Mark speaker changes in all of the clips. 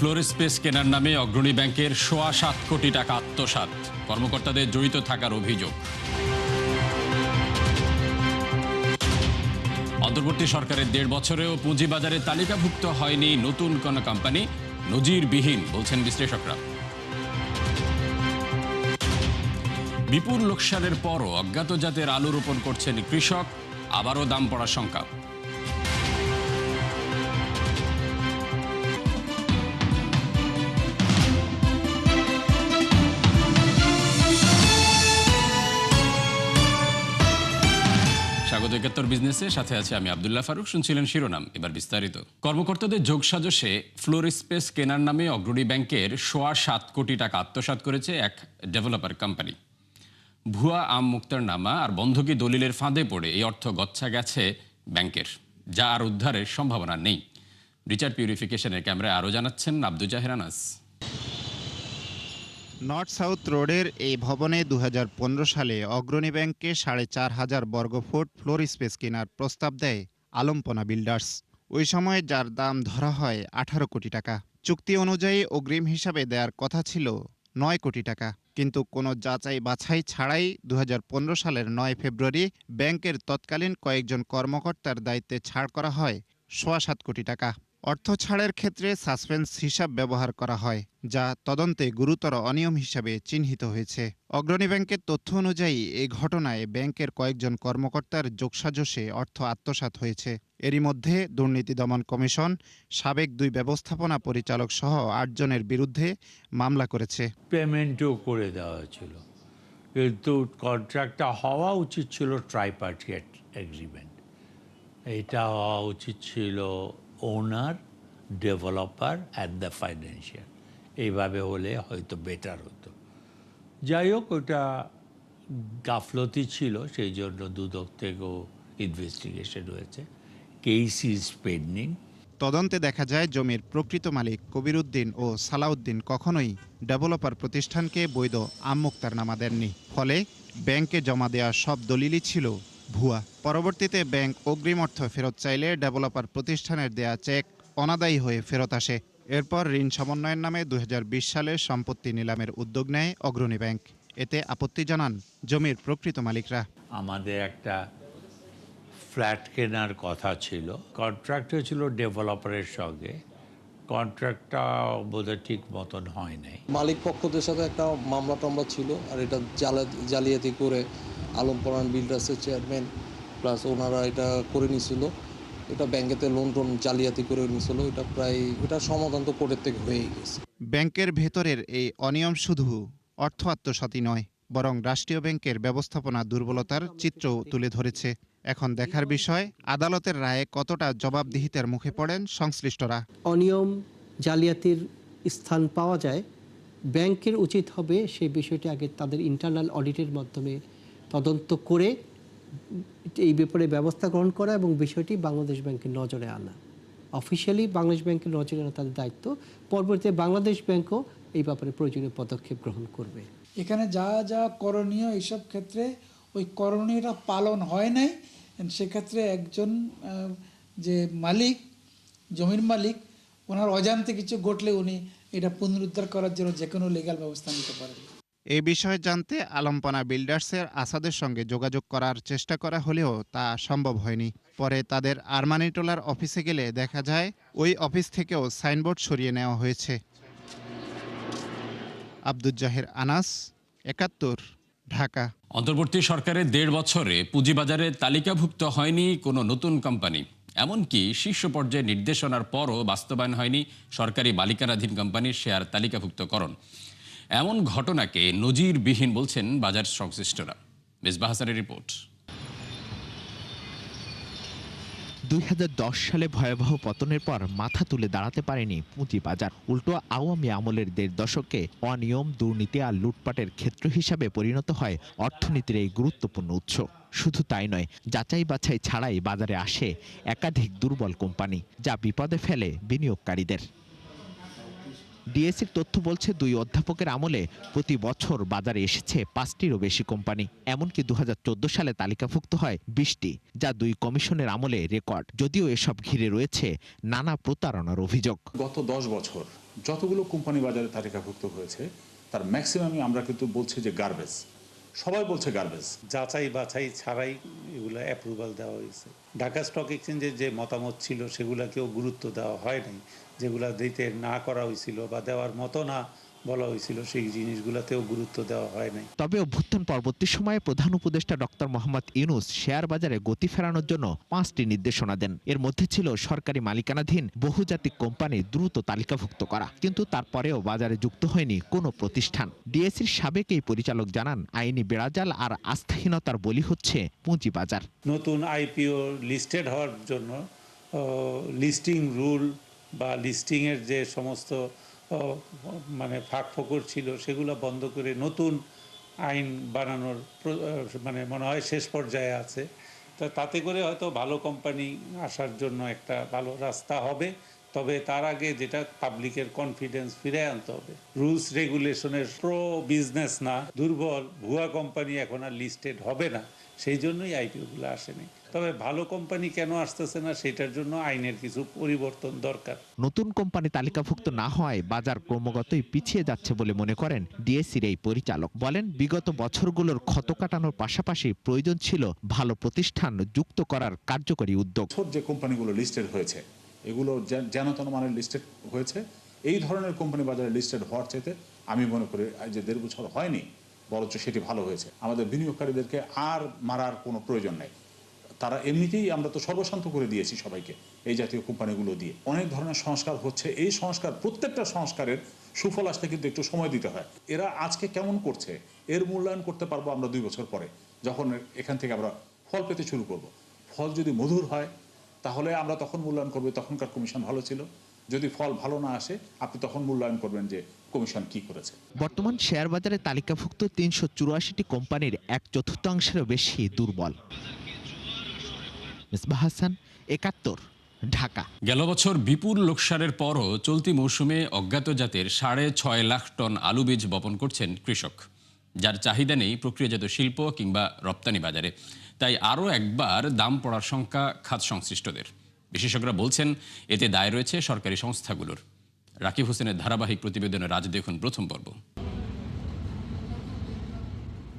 Speaker 1: Floor space কেনার নামে অগ্রণী ব্যাংকের ৭.৫ কোটি টাকা আত্মসাৎ, কর্মকর্তাদের জড়িত থাকার অভিযোগ। অন্তর্বর্তী সরকারের ১.৫ বছরেও পুঁজিবাজারে তালিকাভুক্ত হয়নি নতুন কোন কোম্পানি, নজিরবিহীন বলছেন বিশ্লেষকরা। বিপুল লোকসানের পরও অজ্ঞাত জাতের আলু রোপণ করছেন কৃষক, আবারও দাম পড়ার শঙ্কা। স্বাগত ৭১ বিজনেসে, সাথে আছে আমি আব্দুল্লাহ ফারুক। শুনছিলেন শিরোনাম, এবার বিস্তারিত। কর্মকর্তাদের যোগসাজশে ফ্লোর স্পেস কেনার নামে অগ্রণী ব্যাংকের ৭.৫ কোটি টাকা আত্মসাৎ করেছে এক ডেভেলপার কোম্পানি। ভুয়া আম মুক্তারনামা আর বন্ধকি দলিলের ফাঁদে পড়ে এই অর্থ গচ্ছা গেছে ব্যাংকের, যা আর উদ্ধারের সম্ভাবনা নেই। রিচার্ড পিউরিফিকেশনের ক্যামেরায় আরও জানাচ্ছেন আব্দুল জাহের আনাস।
Speaker 2: নর্থ সাউথ রোডের এই ভবনে ২০১৫ সালে অগ্রণী ব্যাংককে ৪,৫০০ বর্গফুট ফ্লোর স্পেস কেনার প্রস্তাব দেয় আলম্পনা বিল্ডার্স। ওই সময় যার দাম ধরা হয় ১৮ কোটি টাকা। চুক্তি অনুযায়ী অগ্রিম হিসাবে দেওয়ার কথা ছিল ৯ কোটি টাকা, কিন্তু কোনো যাচাই বাছাই ছাড়াই ২০১৫ সালের ৯ ফেব্রুয়ারি ব্যাংকের তৎকালীন কয়েকজন কর্মকর্তার দায়িত্বে ছাড় করা হয় ৭.৫ কোটি টাকা। অর্থ ছাড়ের ক্ষেত্রে সাসপেন্স হিসাব ব্যবহার করা হয়, যা তদন্তে গুরুতর অনিয়ম হিসাবে চিহ্নিত হয়েছে। অগ্রণী ব্যাংকের তথ্য অনুযায়ী এই ঘটনায় ব্যাংকের কয়েকজন কর্মকর্তার যোগসাজশে অর্থ আত্মসাৎ হয়েছে। এরই মধ্যে দুর্নীতি দমন কমিশন সাবেক ২ ব্যবস্থাপনা পরিচালক সহ ৮ জনের বিরুদ্ধে মামলা করেছে।
Speaker 3: পেমেন্টও করে দেওয়া হয়েছিল, কিন্তু কন্ট্রাক্টটা হওয়া উচিত ছিল ট্রাইপার্টিট এগ্রিমেন্ট। এটা হওয়া উচিত ছিল ওনার, ডেভেলপার অ্যান্ড দ্য ফাইন্যান্সিয়াল। এইভাবে হলে হয়তো বেটার হতো। যাই হোক, ওটা গাফলতি ছিল, সেই জন্য দুদক থেকেও ইনভেস্টিগেশন হয়েছে। Case is pending.
Speaker 2: তদন্তে দেখা যায় জমির প্রকৃত মালিক কবির উদ্দিন ও সালাউদ্দিন কখনোই ডেভেলপার প্রতিষ্ঠানকে বৈধ আম মুক্তারনামা দেননি। ফলে ব্যাংকে জমা দেওয়া সব দলিলই ছিল ভুয়া। পরবর্তীতে ব্যাংক অগ্রিম অর্থ ফেরত চাইলে ডেভেলপার প্রতিষ্ঠানের দেয়া চেক অনাদায়ী হয়ে ফেরত আসে। এরপর ঋণ সমন্বয়ের নামে ২০২০ সালে সম্পত্তি নিলামের উদ্যোগ নেয় অগ্রণী ব্যাংক। এতে আপত্তি জানান জমির প্রকৃত মালিকরা।
Speaker 3: আমাদের একটা ফ্ল্যাট কেনার কথা ছিল, কন্ট্রাক্ট হয়েছিল ডেভেলপারের সঙ্গে। কন্ট্রাক্টটা বোধহয় ঠিক মতন হয় নাই।
Speaker 4: মালিক পক্ষদের সাথে একটা মামলা টামলা ছিল, আর এটা জালিয়াতি করে আলম্পনা বিল্ডার্সের চেয়ারম্যান প্লাস ওনারা এটা করে নিছিল। এটা ব্যাংকেতে লোন টোন জালিয়াতি করে নিছিল। এটা সমাধান তো কোর্টের থেকে হয়েই গেছে।
Speaker 2: ব্যাংকের ভেতরের এই অনিয়ম শুধু অর্থ আত্মসাৎই নয়, বরং রাষ্ট্রীয় ব্যাংকের ব্যবস্থাপনা দুর্বলতার চিত্রও তুলে ধরেছে। এখন দেখার বিষয় আদালতের রায়ে কতটা জবাবদিহিতার মুখে পড়েন সংশ্লিষ্টরা।
Speaker 5: অনিয়ম, জালিয়াতির স্থান পাওয়া যায়, ব্যাংকের উচিত হবে সেই বিষয়টি আগে তাদের ইন্টারনাল অডিটের মাধ্যমে তদন্ত করে এই ব্যাপারে ব্যবস্থা গ্রহণ করা এবং বিষয়টি বাংলাদেশ ব্যাংকের নজরে আনা। অফিসিয়ালি বাংলাদেশ ব্যাংকের নজরে আনা তাদের দায়িত্ব। পরবর্তীতে বাংলাদেশ ব্যাংকও এই ব্যাপারে প্রয়োজনীয় পদক্ষেপ গ্রহণ করবে।
Speaker 6: এখানে যা যা করণীয়, এইসব ক্ষেত্রে ওই করণীয়টা পালন হয় নাই। সেক্ষেত্রে একজন যে মালিক, জমির মালিক, ওনার অজান্তে কিছু ঘটলে উনি এটা পুনরুদ্ধার করার জন্য যে কোনো লিগ্যাল ব্যবস্থা নিতে পারেন।
Speaker 2: এই বিষয়ে জানতে আলম্পনা বিল্ডার্সের আসাদের সঙ্গে যোগাযোগ করার চেষ্টা করা হলেও তা সম্ভব হয়নি। পরে তাদের আরমানিটোলার অফিসে গেলে দেখা যায় ওই অফিস থেকেও সাইনবোর্ড সরিয়ে নেওয়া হয়েছে। আব্দুল জাহের আনাস, ৭১, ঢাকা।
Speaker 1: অন্তর্বর্তী সরকারের ১.৫ বছরে পুঁজিবাজারে তালিকাভুক্ত হয়নি কোনো নতুন কোম্পানি। এমনকি শীর্ষ পর্যায়ে নির্দেশনার পরও বাস্তবায়ন হয়নি সরকারি মালিকানাধীন কোম্পানির শেয়ার তালিকাভুক্তকরণ। এমন ঘটনাকে নজিরবিহীন বলছেন বাজার সংশ্লিষ্টরা। মেজবাহ হাসানের রিপোর্ট।
Speaker 7: ২০১০ সালে ভয়াবহ পতনের পর মাথা তুলে দাঁড়াতে পারেনি পুঁজিবাজার। উল্টো আওয়ামী আমলের ১.৫ দশকে অনিয়ম, দুর্নীতি আর লুটপাটের ক্ষেত্র হিসাবে পরিণত হয় অর্থনীতির এই গুরুত্বপূর্ণ উৎস। শুধু তাই নয়, যাচাই বাছাই ছাড়াই বাজারে আসে একাধিক দুর্বল কোম্পানি, যা বিপদে ফেলে বিনিয়োগকারীদের। ডিএসির তথ্য বলছে 2 অধ্যাপকের আমলে প্রতি বছর বাজারে এসেছে 5টিরও বেশি কোম্পানি। এমনকি 2014 সালে তালিকাভুক্ত হয় 20টি, যা 2 কমিশনের আমলে রেকর্ড। যদিও এসব ঘিরে রয়েছে নানা প্রতারণার অভিযোগ।
Speaker 8: গত 10 বছর যতগুলো কোম্পানি বাজারে তালিকাভুক্ত হয়েছে তার ম্যাক্সিমামই আমরা কিন্তু বলছি যে গার্বেজ, সবাই বলছে গার্বেজ।
Speaker 9: যাচাই বাছাই ছাড়াই এগুলো অ্যাপ্রুভাল দেওয়া হয়েছে। ঢাকা স্টক এক্সচেঞ্জের যে মতামত ছিল সেগুলোকেও গুরুত্ব দেওয়া হয়নি। যেগুলো দিতে না করা হয়েছিল বা দেওয়ার মতো না বলা হয়েছিল সেই জিনিসগুলোতেও গুরুত্ব দেওয়া হয় নাই।
Speaker 7: তবে অভ্যুত্থান পরবর্তী সময়ে প্রধান উপদেষ্টা ডক্টর মোহাম্মদ ইউনূস শেয়ার বাজারে গতি ফেরানোর জন্য 5টি নির্দেশনা দেন। এর মধ্যে ছিল সরকারি মালিকানাধীন বহুজাতিক কোম্পানি দ্রুত তালিকাভুক্ত করা, কিন্তু তারপরেও বাজারে যুক্ত হয়নি কোনো প্রতিষ্ঠান। ডিএসির সাবেক এই পরিচালক জানান, আইনি বেড়াজাল আর আস্থাহীনতার বলি হচ্ছে পুঁজিবাজার।
Speaker 9: নতুন আইপিও লিস্টেড হওয়ার জন্য লিস্টিং রুল বা লিস্টিংয়ের যে সমস্ত মানে ফাঁকফোকর ছিল সেগুলো বন্ধ করে নতুন আইন বানানোর মানে মনে হয় শেষ পর্যায়ে আছে। তো তাতে করে হয়তো ভালো কোম্পানি আসার জন্য একটা ভালো রাস্তা হবে। তবে তার আগে যেটা পাবলিকের কনফিডেন্স ফিরে আনতে হবে। রুলস রেগুলেশনের প্রো বিজনেস না, দুর্বল ভুয়া কোম্পানি এখন আর লিস্টেড হবে না, সেই জন্যই আইপিওগুলো আসেনি। তবে ভালো কোম্পানি কেন আসতেছে না সেটার জন্য আইনের কিছু পরিবর্তন দরকার।
Speaker 7: নতুন কোম্পানি তালিকাভুক্ত না হওয়ায় বাজার ক্রমাগতই পিছিয়ে যাচ্ছে বলে মনে করেন ডিএসির এই পরিচালক। বলেন, বিগত বছরগুলোর ক্ষত কাটানোর পাশাপাশি প্রয়োজন ছিল ভালো প্রতিষ্ঠান যুক্ত করার কার্যকরী উদ্যোগ।
Speaker 8: যে কোম্পানিগুলো লিস্টেড হয়েছে এগুলো যেন তেন মানের লিস্টেড হয়েছে। এই ধরনের কোম্পানি বাজারে লিস্টেড হওয়ার চাইতে আমি মনে করি যে 1.5 বছর হয়নি, বরঞ্চ সেটি ভালো হয়েছে। আমাদের বিনিয়োগকারীদেরকে আর মারার কোনো প্রয়োজন নেই। তারা এমনিতেই আমরা তো সর্বশান্ত করে দিয়েছি সবাইকে এই জাতীয় কোম্পানিগুলো দিয়ে। অনেক ধরনের সংস্কার হচ্ছে। এই সংস্কার, প্রত্যেকটা সংস্কারের সুফল আসতে কিন্তু একটু সময় দিতে হয়। এরা আজকে কেমন করছে এর মূল্যায়ন করতে পারবো আমরা 2 বছর পরে, যখন এখান থেকে আমরা ফল পেতে শুরু করব। ফল যদি মধুর হয় তাহলে আমরা তখন মূল্যায়ন করবো তখনকার কমিশন ভালো ছিল। যদি ফল ভালো না আসে আপনি তখন মূল্যায়ন করবেন যে কমিশন কি করেছে।
Speaker 7: বর্তমান শেয়ার বাজারে তালিকাভুক্ত 384টি কোম্পানির 1/4 বেশি দুর্বল। মিসবাহ হাসান, 71, ঢাকা।
Speaker 1: গেল বছর বিপুল লোকসানের পরও চলতি মৌসুমে অজ্ঞাত জাতের 6.5 লাখ টন আলু বীজ বপন করছেন কৃষক, যার চাহিদা নেই প্রক্রিয়াজাত শিল্প কিংবা রপ্তানি বাজারে। তাই আরও একবার দাম পড়ার শঙ্কা খাত সংশ্লিষ্টদের। বিশেষজ্ঞরা বলছেন, এতে দায় রয়েছে সরকারি সংস্থাগুলোর। রাকিব হোসেনের ধারাবাহিক প্রতিবেদনে রাজ দেখুন প্রথম পর্ব।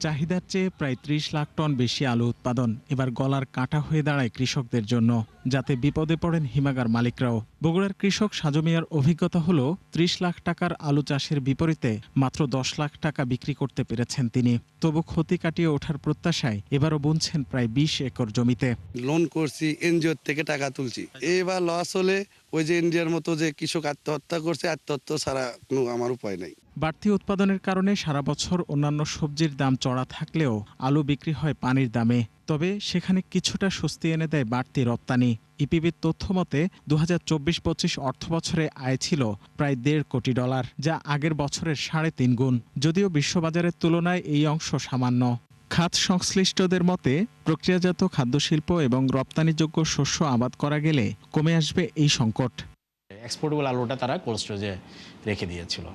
Speaker 10: চাহিদার চেয়ে প্রায় 30 লাখ টন বেশি আলু উৎপাদন এবার গলার কাঁটা হয়ে দাঁড়ায় কৃষকদের জন্য, যাতে বিপদে পড়েন হিমাগার মালিকরাও। বগুড়ার কৃষক সাজু মিয়ার অভিজ্ঞতা হলো 30 লাখ টাকার আলু চাষের বিপরীতে মাত্র 10 লাখ টাকা বিক্রি করতে পেরেছেন তিনি। তবু ক্ষতি কাটিয়ে ওঠার প্রত্যাশায় এবারও বুনছেন প্রায় 20 একর জমিতে।
Speaker 11: লোন করছি, এনজিও থেকে টাকা তুলছি, এবার লস হলে ওই যে ইন্ডিয়ার মতো যে কৃষক আত্মহত্যা করছে, আত্মহত্যা ছাড়া কোনো আমার উপায় নাই।
Speaker 10: বাড়তি উৎপাদনের কারণে সারা বছর অন্যান্য সবজির দাম চড়া থাকলেও আলু বিক্রি হয় পানির দামে। তবে সেখানে কিছুটা স্বস্তি এনে দেয় বাড়তি রপ্তানি। ইপিবির তথ্য মতে 2024-25 অর্থবছরে আয় ছিল প্রায় $1.5 কোটি, যা আগের বছরের 3.5 গুণ। যদিও বিশ্ববাজারের তুলনায় এই অংশ সামান্য। খাত সংশ্লিষ্টদের মতে প্রক্রিয়াজাত খাদ্যশিল্প এবং রপ্তানিযোগ্য শস্য আবাদ করা গেলে কমে আসবে এই সংকট।
Speaker 12: এক্সপোর্টেবল আলুটা তারা কোল্ড স্টোরেজে রেখে দিয়েছিল,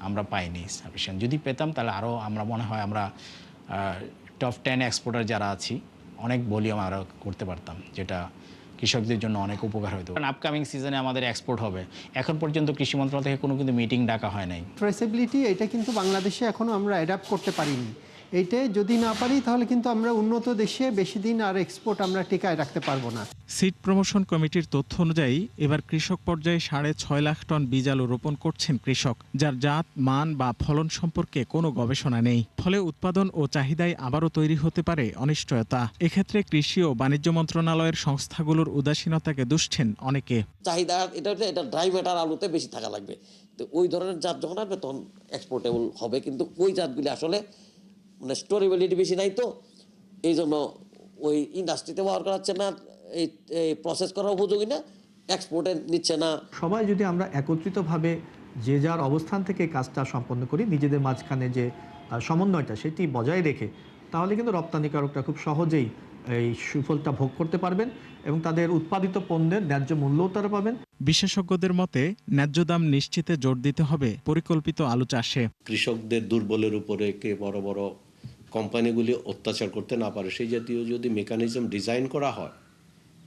Speaker 12: আমরা পাইনি সাফিসিয়েন্ট। যদি পেতাম তাহলে আরও আমরা মনে হয় আমরা টপ 10 এক্সপোর্টার যারা আছি অনেক ভলিউম আরও করতে পারতাম, যেটা কৃষকদের জন্য অনেক উপকার হতো। আপকামিং সিজনে আমাদের এক্সপোর্ট হবে। এখন পর্যন্ত কৃষি মন্ত্রণালয় থেকে কোনো কিন্তু মিটিং ডাকা হয় নাই।
Speaker 5: ট্রেসেবিলিটি এটা কিন্তু বাংলাদেশে এখনও আমরা অ্যাডাপ্ট করতে পারিনি। এইটাই যদি না পারি তাহলে কিন্তু আমরা উন্নত দেশে বেশি দিন আর এক্সপোর্ট আমরা টিকায় রাখতে পারবো না।
Speaker 10: সিড প্রমোশন কমিটির তথ্য অনুযায়ী এবার কৃষক পর্যায়ে 6.5 লাখ টন বীজ আলু রোপণ করছেন কৃষক, যার জাত, মান বা ফলন সম্পর্কে কোনো গবেষণা নেই। ফলে উৎপাদন ও চাহিদায় আবারও তৈরি হতে পারে অনিশ্চয়তা। এক্ষেত্রে কৃষি ও বাণিজ্য মন্ত্রণালয়ের সংস্থাগুলোর উদাসীনতাকে দুষছেন অনেকে।
Speaker 13: চাহিদা এটা ড্রাই ম্যাটার আলুতে বেশি থাকা লাগবে, তো ওই ধরনের জাত যখন আসবে তখন এক্সপোর্টেবল হবে, কিন্তু ওই জাতগুলি আসলে মানে স্টোরেবিলিটি বেশি নাই, তো এই জন্য ওই ইন্ডাস্ট্রিতে ব্যবহার করাচ্ছে না, এই প্রসেস করার উপযোগী না, এক্সপোর্টে নিচ্ছে না।
Speaker 14: সবাই যদি আমরা একত্রিতভাবে যে যার অবস্থান থেকে কাজটা সম্পন্ন করি, নিজেদের মাঝখানে যে সমন্বয়টা সেটি বজায় রেখে, তাহলে কিন্তু রপ্তানিকারকরা খুব সহজেই এই সুফলটা ভোগ করতে পারবেন এবং তাদের উৎপাদিত পণ্যের ন্যায্য মূল্যও তারা পাবেন।
Speaker 10: বিশেষজ্ঞদের মতে ন্যায্য দাম নিশ্চিতে জোর দিতে হবে পরিকল্পিত আলু চাষে।
Speaker 15: কৃষকদের দুর্বলের উপরে কে বড় বড় কোম্পানিগুলি অত্যাচার করতে না পারে সেই জাতীয় যদি মেকানিজম ডিজাইন করা হয়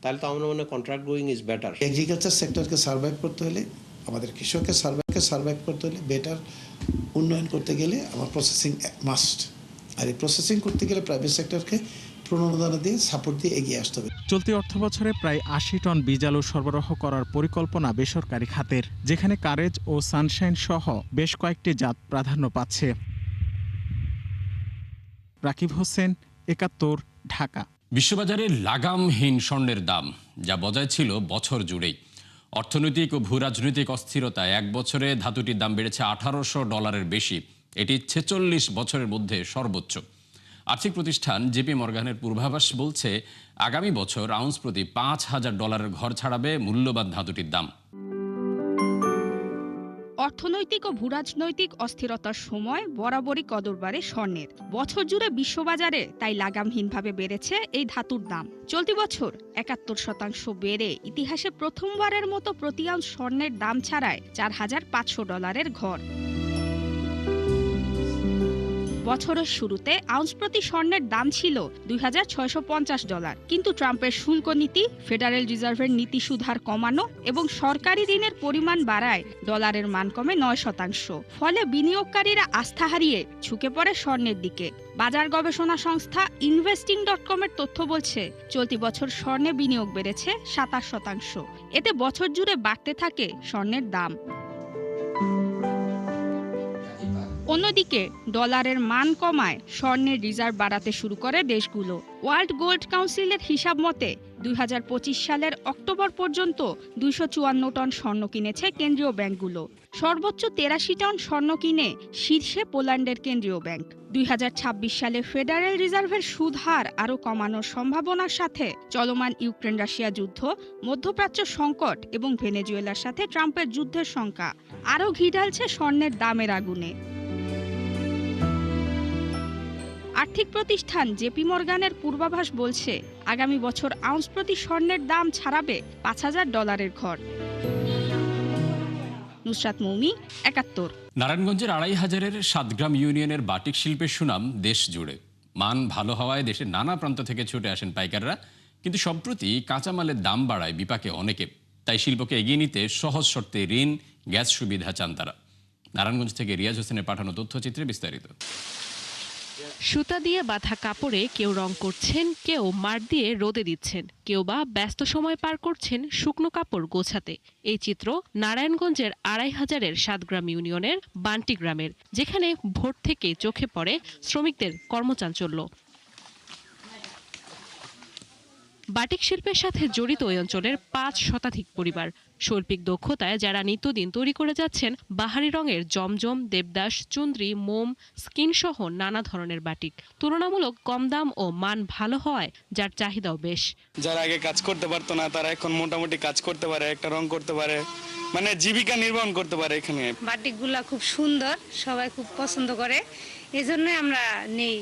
Speaker 15: তাহলে তো আমার মনে হয় contract going is better.
Speaker 16: Agriculture সেক্টরকে সার্ভাইভ করতে হলে, আমাদের কৃষককে সার্ভাইভ করতে হলে, বেটার উন্নয়ন করতে গেলে আমার প্রসেসিং মাস্ট। আর এই প্রসেসিং করতে গেলে প্রাইভেট সেক্টরকে প্রণোদনা দিয়ে সাপোর্ট দিয়ে এগিয়ে আসতে হবে।
Speaker 10: চলতি অর্থবছরে প্রায় ৮০ টন বীজ আলু সরবরাহ করার পরিকল্পনা বেসরকারি খাতের, যেখানে কারেজ ও সানশাইন সহ বেশ কয়েকটি জাত প্রাধান্য পাচ্ছে। রাকিব হোসেন, ৭১, ঢাকা।
Speaker 1: বিশ্ববাজারে লাগামহীন স্বর্ণের দাম যা বজায় ছিল বছর জুড়েই। অর্থনৈতিক ও ভূরাজনৈতিক অস্থিরতায় এক বছরে ধাতুটির দাম বেড়েছে $১,৮০০ বেশি। এটি ৪৬ বছরের মধ্যে সর্বোচ্চ। আর্থিক প্রতিষ্ঠান জেপি মর্গানের পূর্বাভাস বলছে আগামী বছর আউন্স প্রতি $৫,০০০ ঘর ছাড়াবে মূল্যবান ধাতুটির দাম।
Speaker 17: অর্থনৈতিক ও ভূরাজনৈতিক অস্থিরতার সময় বরাবরই কদর বাড়ে স্বর্ণের। বছর জুড়ে বিশ্ববাজারে তাই লাগামহীনভাবে বেড়েছে এই ধাতুর দাম। চলতি বছর ৭১% বেড়ে ইতিহাসে প্রথমবারের মতো প্রতি আউন্স স্বর্ণের দাম ছাড়ায় $৪,৫০০ ঘর। বছরের শুরুতে আউন্স প্রতি স্বর্ণের দাম ছিল $২,৬৫০, কিন্তু ট্রাম্পের শুল্ক নীতি, ফেডারেল রিজার্ভের নীতি সুদহার কমানো এবং সরকারি ঋণের পরিমাণ বাড়ায় ডলারের মান কমে ৯%। ফলে বিনিয়োগকারীরা আস্থা হারিয়ে ঝুঁকে পড়ে স্বর্ণের দিকে। বাজার গবেষণা সংস্থা investing.com-এর তথ্য বলছে চলতি বছর স্বর্ণে বিনিয়োগ বেড়েছে ২৭%। এতে বছর জুড়ে বাড়তে থাকে স্বর্ণের দাম। অন্যদিকে ডলারের মান কমায় স্বর্ণের রিজার্ভ বাড়াতে শুরু করে দেশগুলো। ওয়ার্ল্ড গোল্ড কাউন্সিলের হিসাব মতে ২০২৫ সালের অক্টোবর পর্যন্ত ২৫৪ টন স্বর্ণ কিনেছে কেন্দ্রীয় ব্যাংকগুলো। সর্বোচ্চ ৮৩ টন স্বর্ণ কিনে শীর্ষে পোল্যান্ডের কেন্দ্রীয় ব্যাংক। ২০২৬ সালে ফেডারেল রিজার্ভের সুদ হার আরও কমানোর সম্ভাবনার সাথে চলমান ইউক্রেন রাশিয়া যুদ্ধ, মধ্যপ্রাচ্য সংকট এবং ভেনেজুয়েলার সাথে ট্রাম্পের যুদ্ধের শঙ্কা আরও ঘি ঢালছে স্বর্ণের দামের আগুনে। আর্থিক প্রতিষ্ঠান জেপি মর্গানের পূর্বাভাস বলছে আগামী বছর আউন্স প্রতি স্বর্ণের দাম ছাড়াবে $৫,০০০ ঘর। নুসরাত মৌমি, ৭১।
Speaker 1: নারায়ণগঞ্জের ২৫০০-এর সাতগ্রাম ইউনিয়নের বাটিক শিল্পের সুনাম দেশ জুড়ে। মান ভালো হওয়ায় দেশের নানা প্রান্ত থেকে ছুটে আসেন পাইকাররা, কিন্তু সম্প্রতি কাঁচামালের দাম বাড়ায় বিপাকে অনেকে। তাই শিল্পকে এগিয়ে নিতে সহজ শর্তে ঋণ, গ্যাস সুবিধা চান তারা। নারায়ণগঞ্জ থেকে রিয়াজ হোসেনের পাঠানো তথ্যচিত্রে বিস্তারিত।
Speaker 18: সুতা দিয়ে বাঁধা কাপড়ে কেউ রং করছেন, কেউ মার দিয়ে রোদে দিচ্ছেন, কেউ বা ব্যস্ত সময় পার করছেন শুকনো কাপড় গোছাতে। এই চিত্র নারায়ণগঞ্জের ২৫০০-এর সাতগ্রাম ইউনিয়নের বান্টি গ্রামের, যেখানে ভোর থেকে চোখে পড়ে শ্রমিকদের কর্মচাঞ্চল্য। বাটিক শিল্পের সাথে জড়িত ওই অঞ্চলের ৫ শতাধিক পরিবার। শৈল্পিক দক্ষতায় যারা নিত্যদিন তৈরি করে যাচ্ছেন বাহারি রঙের জমজম, দেবদাস, চুন্দ্রি, মোম, স্কিন সহ নানা ধরনের বাটিক। তুলনামূলক কম দাম ও মান ভালো হওয়ায় যার চাহিদাও বেশ।
Speaker 19: যারা আগে কাজ করতে পারতো না তারা এখন মোটামুটি কাজ করতে পারে, একটা রং করতে পারে, মানে জীবিকা নির্বাহ করতে পারে। এখানে
Speaker 20: বাটিকগুলা খুব সুন্দর, সবাই খুব পছন্দ করে, এজন্য আমরা নেই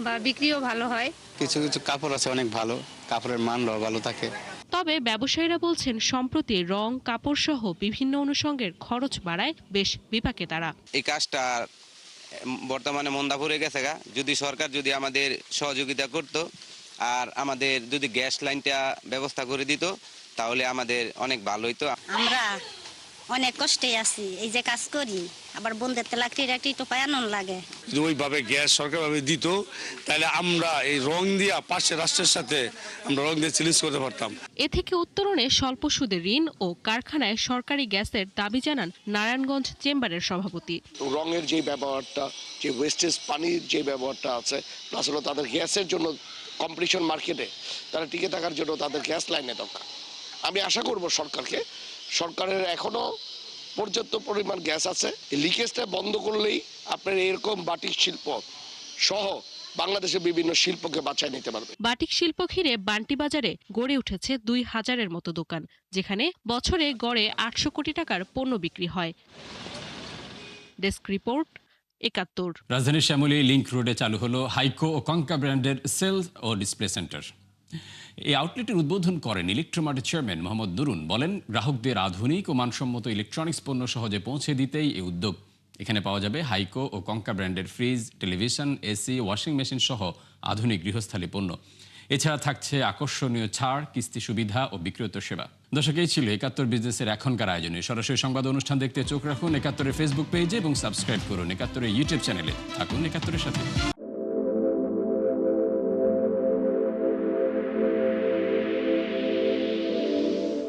Speaker 20: বা বিক্রিও ভালো হয়।
Speaker 19: কিছু কিছু কাপড় আছে অনেক ভালো, কাপড়ের মানও ভালো থাকে।
Speaker 18: তবে ব্যবসায়ীরা বলছেন সম্প্রতি রং, কাপড় সহ বিভিন্ন অনুষঙ্গের খরচ বাড়ায় বেশ বিপাকে তারা।
Speaker 21: এই কাজটা বর্তমানে মন্দা পড়ে গেছে গা। যদি সরকার যদি আমাদের সহযোগিতা করত আর আমাদের যদি গ্যাস লাইনটা ব্যবস্থা করে দিত তাহলে আমাদের অনেক ভালো হইতো।
Speaker 22: আমরা অনেক কষ্টে আছি, এই যে কাজ করি, আবার বন্ধের লাকড়ি তো পায়ানো লাগে।
Speaker 19: যদি ওইভাবে গ্যাস সরকারভাবে দিত তাহলে আমরা এই রং দিয়া পাশের রাষ্ট্রের সাথে আমরা রং দিয়ে চ্যালেঞ্জ করতে পারতাম।
Speaker 18: এ থেকে উত্তরণে স্বল্প সুদে ঋণ ও কারখানায় সরকারি গ্যাসের দাবি জানান নারায়ণগঞ্জ চেম্বারের সভাপতি।
Speaker 23: রঙের যে ব্যবহারটা, যে ওয়েস্টেজ পানির যে ব্যবহারটা আছে, প্লাস হলো তাদের গ্যাসের জন্য কম্পিটিশন মার্কেটে তারা টিকে থাকার জন্য তাদের গ্যাস লাইনে দরকার। আমি আশা করব সরকারের এখনো পর্যাপ্ত পরিমাণ গ্যাস আছে। লিকেজটা বন্ধ করলেই আপনার এরকম বাটিক শিল্প সহ বাংলাদেশের বিভিন্ন শিল্পকে বাঁচায় নিতে পারবে।
Speaker 18: বাটিক শিল্প ঘিরে বান্টি বাজারে গড়ে উঠেছে ২০০০-এর মতো দোকান, যেখানে বছরে গড়ে ৮০০ কোটি টাকার পণ্য বিক্রি হয়। Desk report, ৭১।
Speaker 1: রাজধানীর শ্যামলী লিংক রোডে চালু হলো হাইকো ও কঙ্কা ব্র্যান্ডের সেলস ও ডিসপ্লে সেন্টার। এই আউটলেটের উদ্বোধন করেন ইলেকট্রোমার্টের চেয়ারম্যান মোহাম্মদ নুরুন। বলেন, গ্রাহকদের আধুনিক ও মানসম্মত ইলেকট্রনিক্স পণ্য সহজে পৌঁছে দিতেই এই উদ্যোগ। এখানে পাওয়া যাবে হাইকো ও কঙ্কা ব্র্যান্ডের fridge, television, AC, washing machine সহ আধুনিক গৃহস্থালী পণ্য। এছাড়া থাকছে আকর্ষণীয় ছাড়, কিস্তি সুবিধা ও বিক্রয়ত সেবা। দর্শক, এই ছিল ৭১ বিজনেসের এখনকার আয়োজনে। সরাসরি সংবাদ অনুষ্ঠান দেখতে চোখ রাখুন ৭১-এর ফেসবুক পেজে এবং সাবস্ক্রাইব করুন ৭১-এর ইউটিউব চ্যানেলে। থাকুন ৭১-এর সাথে।